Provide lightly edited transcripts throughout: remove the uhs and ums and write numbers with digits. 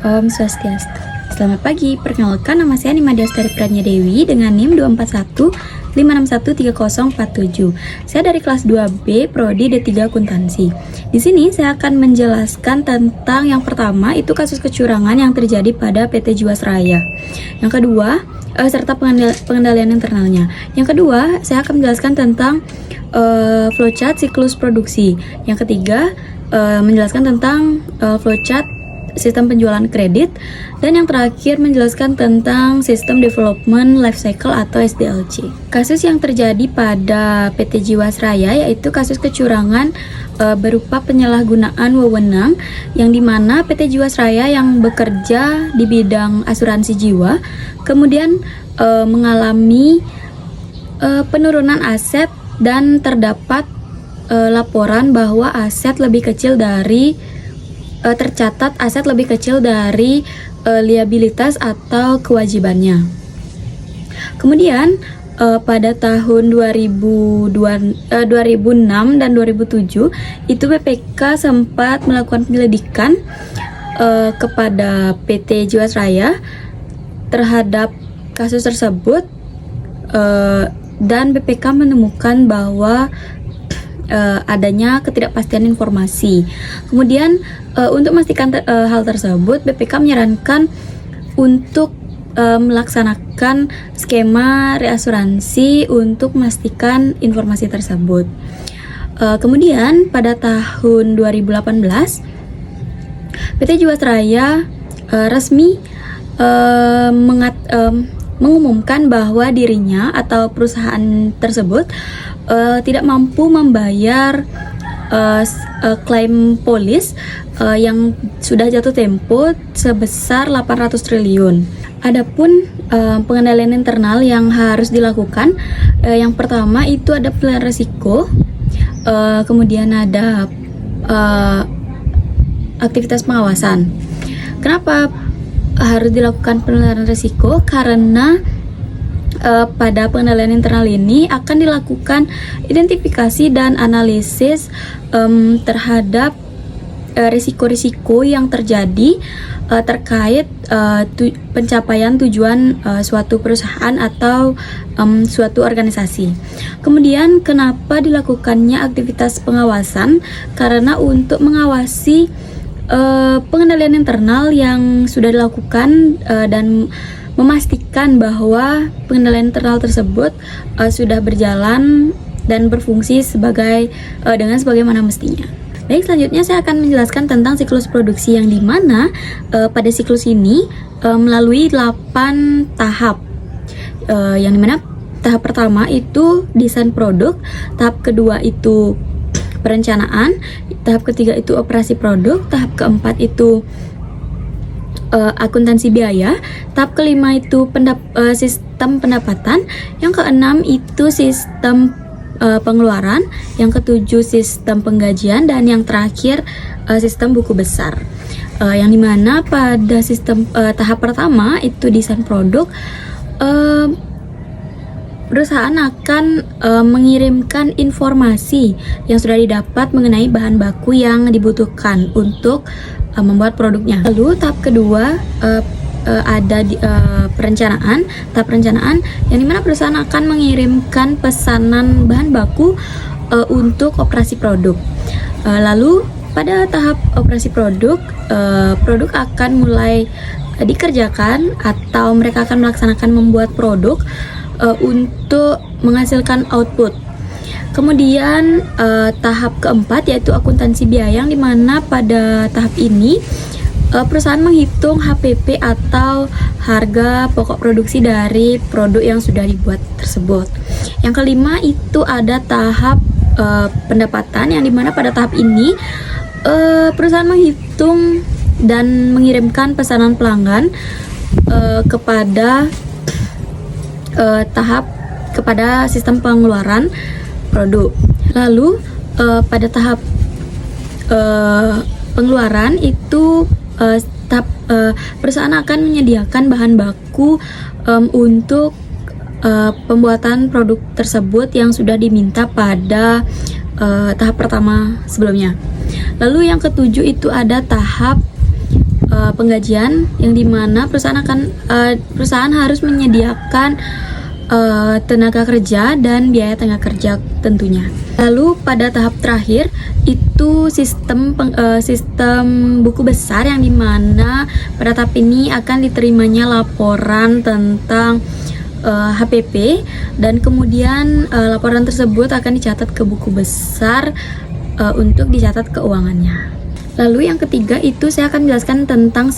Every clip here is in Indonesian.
Om Swastiastu. Selamat pagi, perkenalkan nama saya Nima Diastari Pranya Dewi dengan NIM 241 5613047. Saya dari kelas 2B Prodi D3 Akuntansi. Di sini saya akan menjelaskan tentang yang pertama itu kasus kecurangan yang terjadi pada PT Jiwasraya. Yang kedua, serta pengendalian internalnya. Yang kedua, saya akan menjelaskan tentang flowchart siklus produksi. Yang ketiga, menjelaskan tentang flowchart sistem penjualan kredit, dan yang terakhir menjelaskan tentang sistem development life cycle atau SDLC. Kasus yang terjadi pada PT Jiwasraya yaitu kasus kecurangan berupa penyalahgunaan wewenang, yang dimana PT Jiwasraya yang bekerja di bidang asuransi jiwa kemudian mengalami penurunan aset dan terdapat laporan bahwa aset lebih kecil dari tercatat aset lebih kecil dari liabilitas atau kewajibannya. Kemudian pada tahun 2006 dan 2007 itu BPK sempat melakukan penyelidikan kepada PT Jiwasraya terhadap kasus tersebut, dan BPK menemukan bahwa adanya ketidakpastian informasi. Kemudian untuk memastikan hal tersebut, BPK menyarankan untuk melaksanakan skema reasuransi untuk memastikan informasi tersebut. Kemudian pada tahun 2018 PT Jiwasraya resmi mengumumkan bahwa dirinya atau perusahaan tersebut tidak mampu membayar klaim polis yang sudah jatuh tempo sebesar 800 triliun. Adapun pengendalian internal yang harus dilakukan, yang pertama itu ada penilaian risiko, kemudian ada aktivitas pengawasan. Kenapa harus dilakukan penilaian risiko? Karena pada pengendalian internal ini akan dilakukan identifikasi dan analisis terhadap risiko-risiko yang terjadi terkait pencapaian tujuan suatu perusahaan atau suatu organisasi. Kemudian kenapa dilakukannya aktivitas pengawasan? Karena untuk mengawasi pengendalian internal yang sudah dilakukan dan memastikan bahwa pengendalian internal tersebut sudah berjalan dan berfungsi dengan sebagaimana mestinya. Baik, selanjutnya saya akan menjelaskan tentang siklus produksi, yang dimana pada siklus ini melalui 8 tahap, yang dimana tahap pertama itu desain produk, tahap kedua itu perencanaan, tahap ketiga itu operasi produk, tahap keempat itu akuntansi biaya, tahap kelima itu sistem pendapatan, yang keenam itu sistem pengeluaran, yang ketujuh sistem penggajian, dan yang terakhir sistem buku besar. Yang dimana pada sistem tahap pertama itu desain produk, perusahaan akan mengirimkan informasi yang sudah didapat mengenai bahan baku yang dibutuhkan untuk membuat produknya. Lalu tahap kedua ada perencanaan. Tahap perencanaan yang dimana perusahaan akan mengirimkan pesanan bahan baku untuk operasi produk. Lalu pada tahap operasi produk, produk akan mulai dikerjakan atau mereka akan melaksanakan membuat produk untuk menghasilkan output. Kemudian tahap keempat yaitu akuntansi biaya, yang dimana pada tahap ini perusahaan menghitung HPP atau harga pokok produksi dari produk yang sudah dibuat tersebut. Yang kelima itu ada tahap pendapatan, yang dimana pada tahap ini perusahaan menghitung dan mengirimkan pesanan pelanggan kepada sistem pengeluaran produk. Lalu pada tahap pengeluaran itu perusahaan akan menyediakan bahan baku untuk pembuatan produk tersebut yang sudah diminta pada tahap pertama sebelumnya. Lalu yang ketujuh itu ada tahap penggajian, yang dimana perusahaan harus menyediakan tenaga kerja dan biaya tenaga kerja tentunya. Lalu pada tahap terakhir itu sistem buku besar, yang dimana pada tahap ini akan diterimanya laporan tentang HPP, dan kemudian laporan tersebut akan dicatat ke buku besar untuk dicatat keuangannya. Lalu yang ketiga itu saya akan menjelaskan tentang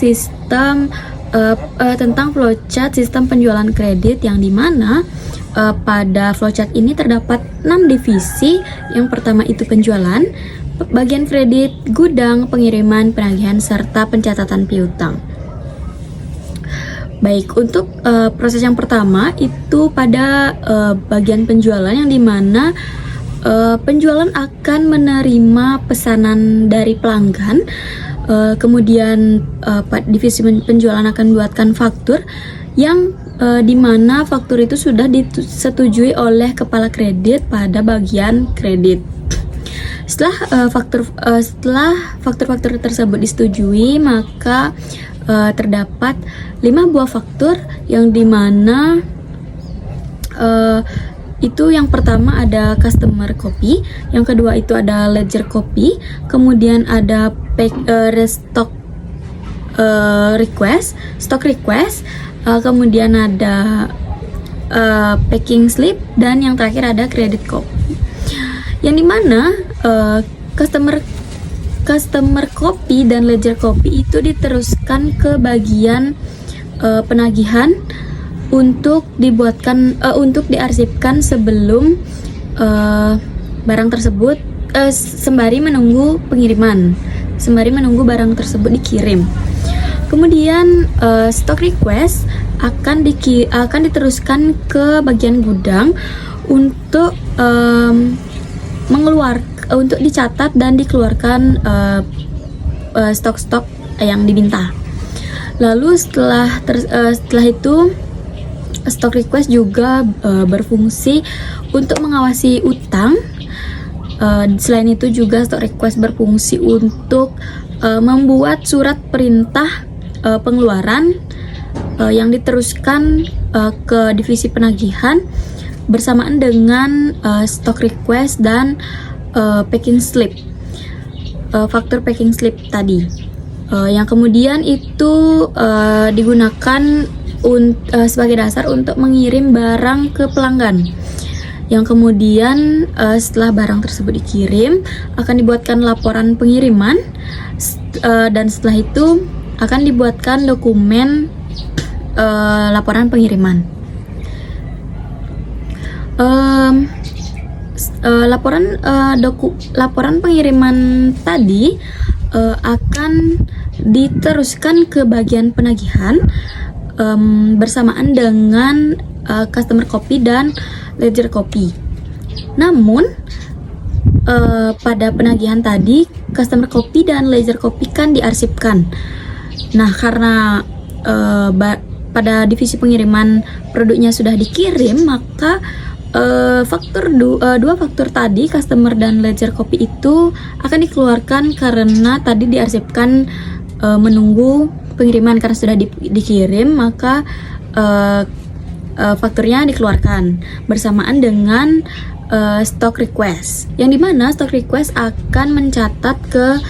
tentang flowchart sistem penjualan kredit, yang dimana pada flowchart ini terdapat 6 divisi. Yang pertama itu penjualan, bagian kredit, gudang, pengiriman, penagihan, serta pencatatan piutang. Baik, untuk proses yang pertama itu pada bagian penjualan, yang dimana penjualan akan menerima pesanan dari pelanggan. Kemudian divisi penjualan akan membuatkan faktur, yang dimana faktur itu sudah disetujui oleh kepala kredit pada bagian kredit. Setelah faktur-faktur tersebut disetujui, maka terdapat 5 buah faktur, yang dimana itu yang pertama ada customer copy, yang kedua itu ada ledger copy, kemudian ada stock request, kemudian ada packing slip, dan yang terakhir ada credit copy. Yang dimana customer copy dan ledger copy itu diteruskan ke bagian penagihan untuk diarsipkan sebelum barang tersebut sembari menunggu barang tersebut dikirim. Kemudian stock request akan diteruskan ke bagian gudang untuk untuk dicatat dan dikeluarkan stok-stok yang diminta. Lalu setelah itu stock request juga berfungsi untuk mengawasi utang. Selain itu juga stock request berfungsi untuk membuat surat perintah pengeluaran yang diteruskan ke divisi penagihan bersamaan dengan stock request dan packing slip, faktur packing slip tadi, yang kemudian itu digunakan sebagai dasar untuk mengirim barang ke pelanggan. Yang kemudian setelah barang tersebut dikirim akan dibuatkan laporan pengiriman, dan setelah itu akan dibuatkan dokumen laporan pengiriman. Laporan pengiriman tadi akan diteruskan ke bagian penagihan bersamaan dengan customer copy dan ledger copy. Namun pada penagihan tadi customer copy dan ledger copy kan diarsipkan. Nah, karena pada divisi pengiriman produknya sudah dikirim, maka dua faktur tadi customer dan ledger copy itu akan dikeluarkan karena tadi diarsipkan menunggu pengiriman. Karena sudah dikirim, maka fakturnya dikeluarkan bersamaan dengan stock request, yang dimana stock request akan mencatat ke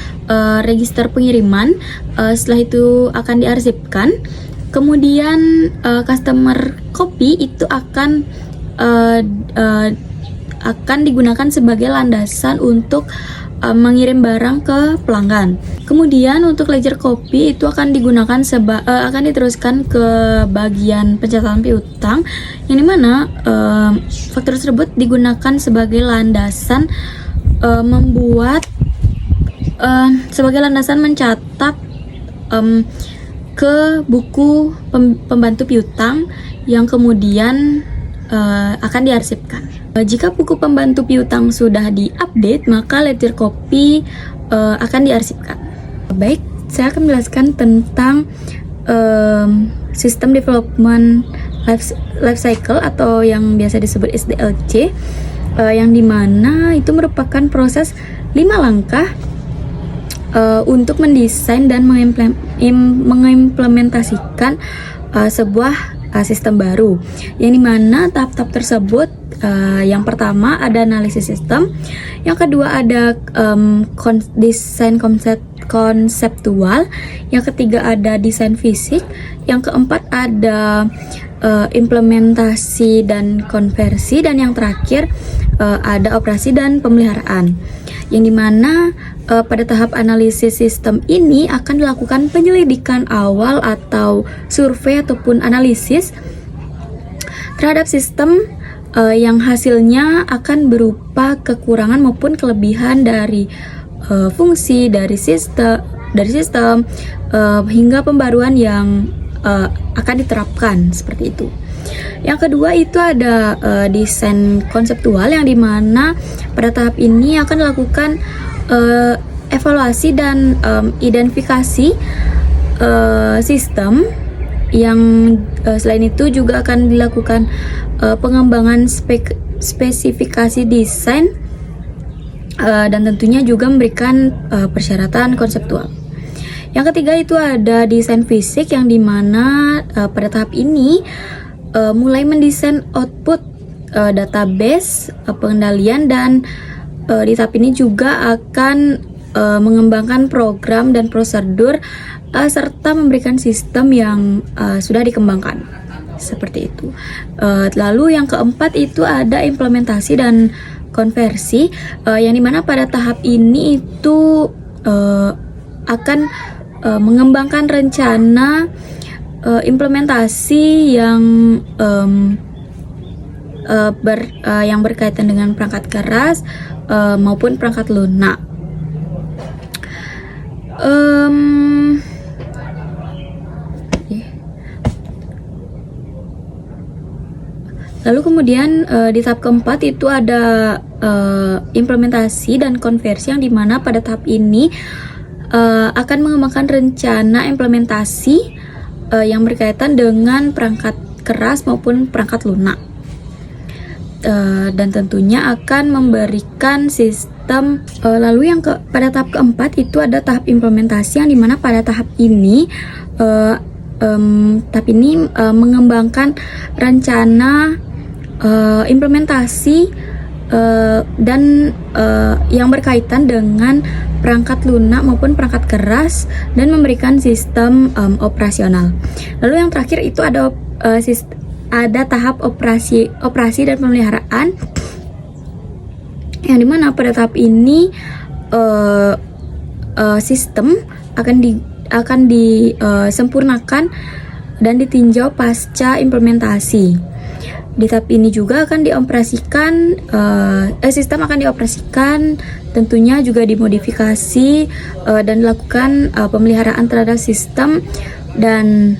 register pengiriman. Setelah itu akan diarsipkan. Kemudian customer copy itu akan digunakan sebagai landasan untuk mengirim barang ke pelanggan. Kemudian untuk ledger copy itu akan digunakan akan diteruskan ke bagian pencatatan piutang, yang dimana faktur tersebut digunakan sebagai landasan mencatat ke buku pembantu piutang, yang kemudian akan diarsipkan. Jika buku pembantu piutang sudah diupdate, maka ledger copy akan diarsipkan. Baik, saya akan menjelaskan tentang System Development Life Cycle atau yang biasa disebut SDLC, yang dimana itu merupakan proses 5 langkah untuk mendesain dan mengimplementasikan sebuah sistem baru, yang dimana tahap-tahap tersebut yang pertama ada analisis sistem, yang kedua ada desain konseptual, yang ketiga ada desain fisik, yang keempat ada implementasi dan konversi, dan yang terakhir ada operasi dan pemeliharaan, yang dimana pada tahap analisis sistem ini akan dilakukan penyelidikan awal atau survei ataupun analisis terhadap sistem yang hasilnya akan berupa kekurangan maupun kelebihan dari fungsi dari sistem hingga pembaruan yang akan diterapkan, seperti itu. Yang kedua itu ada desain konseptual, yang dimana pada tahap ini akan dilakukan evaluasi dan identifikasi sistem, yang selain itu juga akan dilakukan pengembangan spesifikasi desain dan tentunya juga memberikan persyaratan konseptual. Yang ketiga itu ada desain fisik, yang dimana pada tahap ini mulai mendesain output database pengendalian, dan di tahap ini juga akan mengembangkan program dan prosedur serta memberikan sistem yang sudah dikembangkan, seperti itu. Lalu yang keempat itu ada implementasi dan konversi, yang dimana pada tahap ini itu akan mengembangkan rencana implementasi yang berkaitan dengan perangkat keras maupun perangkat lunak. Lalu kemudian di tahap keempat itu ada implementasi dan konversi, yang dimana pada tahap ini akan mengembangkan rencana implementasi yang berkaitan dengan perangkat keras maupun perangkat lunak, dan tentunya akan memberikan sistem. Lalu yang pada tahap keempat itu ada tahap implementasi, yang dimana pada tahap ini mengembangkan rencana implementasi dan yang berkaitan dengan perangkat lunak maupun perangkat keras, dan memberikan sistem operasional. Lalu yang terakhir itu ada tahap operasi dan pemeliharaan, yang dimana pada tahap ini sistem akan disempurnakan dan ditinjau pasca implementasi. Di tahap ini juga akan dioperasikan, sistem akan dioperasikan, tentunya juga dimodifikasi dan dilakukan pemeliharaan terhadap sistem, dan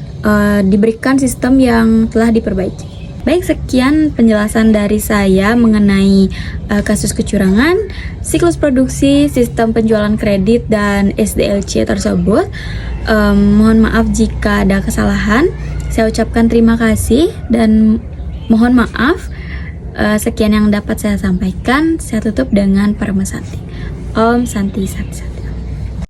diberikan sistem yang telah diperbaiki. Baik, sekian penjelasan dari saya mengenai kasus kecurangan, siklus produksi, sistem penjualan kredit, dan SDLC tersebut. Mohon maaf jika ada kesalahan. Saya ucapkan terima kasih dan mohon maaf. Sekian yang dapat saya sampaikan. Saya tutup dengan Parma Santi. Om Santi Sat Sat.